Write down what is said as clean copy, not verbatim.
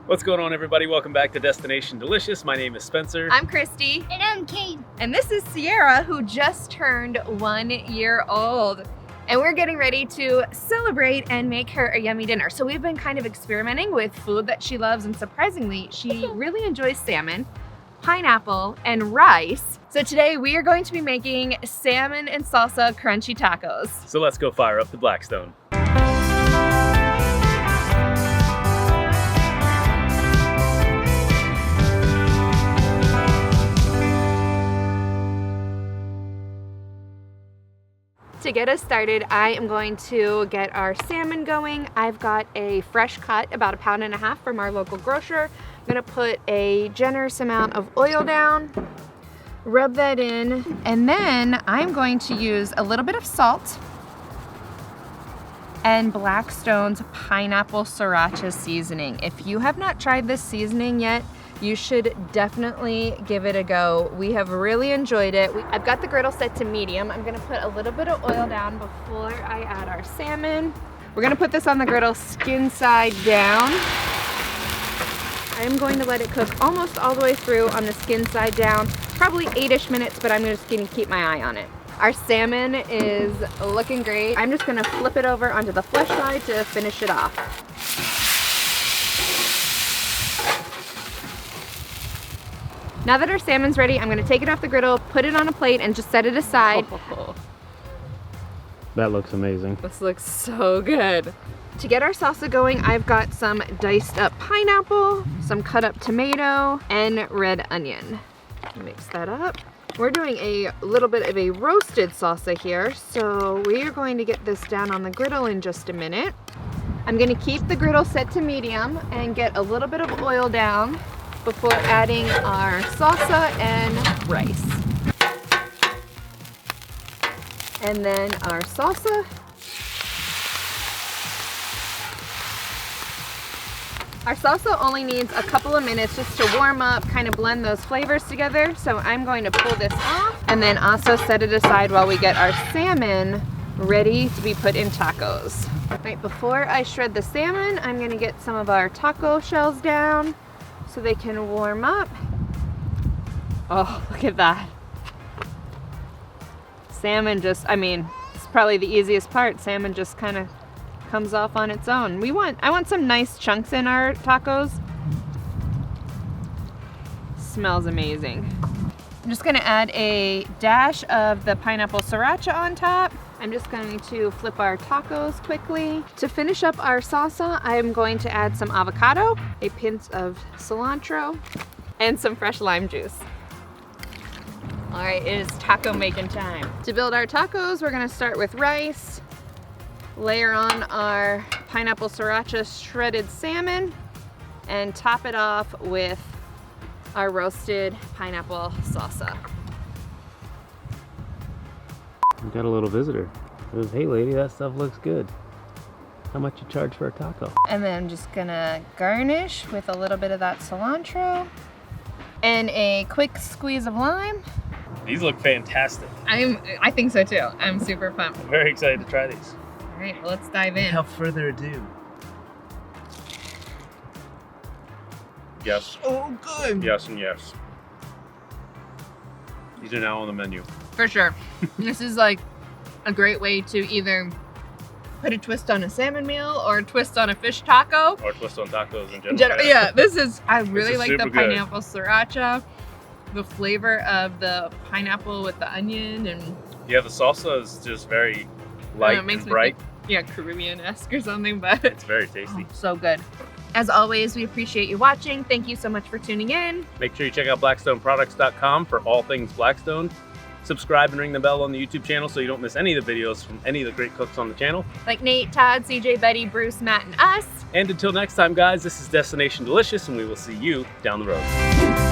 What's going on, everybody? Welcome back to Destination Delicious. My name is Spencer. I'm Christy. And I'm Kate. And this is Sierra, who just turned 1 year old. And we're getting ready to celebrate and make her a yummy dinner. So we've been kind of experimenting with food that she loves, and surprisingly, she really enjoys salmon, pineapple, and rice. So today we are going to be making salmon and salsa crunchy tacos. So let's go fire up the Blackstone. To get us started, I am going to get our salmon going. I've got a fresh cut, about 1.5 pounds from our local grocer. I'm gonna put a generous amount of oil down, rub that in, and then I'm going to use a little bit of salt and Blackstone's pineapple sriracha seasoning. If you have not tried this seasoning yet, you should definitely give it a go. We have really enjoyed it. I've got the griddle set to medium. I'm gonna put a little bit of oil down before I add our salmon. We're gonna put this on the griddle skin side down. I'm going to let it cook almost all the way through on the skin side down, probably 8-ish minutes, but I'm just gonna keep my eye on it. Our salmon is looking great. I'm just gonna flip it over onto the flesh side to finish it off. Now that our salmon's ready, I'm gonna take it off the griddle, put it on a plate, and just set it aside. That looks amazing. This looks so good. To get our salsa going, I've got some diced up pineapple, some cut up tomato, and red onion. Mix that up. We're doing a little bit of a roasted salsa here, so we are going to get this down on the griddle in just a minute. I'm gonna keep the griddle set to medium and get a little bit of oil down before adding our salsa and rice. And then our salsa. Our salsa only needs a couple of minutes just to warm up, kind of blend those flavors together. So I'm going to pull this off and then also set it aside while we get our salmon ready to be put in tacos. Right before I shred the salmon, I'm gonna get some of our taco shells down so they can warm up. Oh, look at that. Salmon just, it's probably the easiest part. Salmon just kind of comes off on its own. I want some nice chunks in our tacos. Smells amazing. I'm just gonna add a dash of the pineapple sriracha on top. I'm just going to flip our tacos quickly. To finish up our salsa, I'm going to add some avocado, a pinch of cilantro, and some fresh lime juice. All right, it is taco making time. To build our tacos, we're gonna start with rice, layer on our pineapple sriracha shredded salmon, and top it off with our roasted pineapple salsa. We got a little visitor. It goes, hey lady, that stuff looks good. How much you charge for a taco? And then I'm just gonna garnish with a little bit of that cilantro and a quick squeeze of lime. These look fantastic. I think so too. I'm super pumped. I'm very excited to try these. All right, well, let's dive in. Without further ado. Yes. Oh, good. Yes and yes. These are now on the menu. For sure. This is like a great way to either put a twist on a salmon meal or a twist on a fish taco. Or twist on tacos in general. Yeah, I really like the super pineapple sriracha, the flavor of the pineapple with the onion, and yeah, the salsa is just very light and bright. Caribbean-esque or something, but It's very tasty. so good. As always, we appreciate you watching. Thank you so much for tuning in. Make sure you check out blackstoneproducts.com for all things Blackstone. Subscribe and ring the bell on the YouTube channel so you don't miss any of the videos from any of the great cooks on the channel. Like Nate, Todd, CJ, Betty, Bruce, Matt, and us. And until next time, guys, this is Destination Delicious, and we will see you down the road.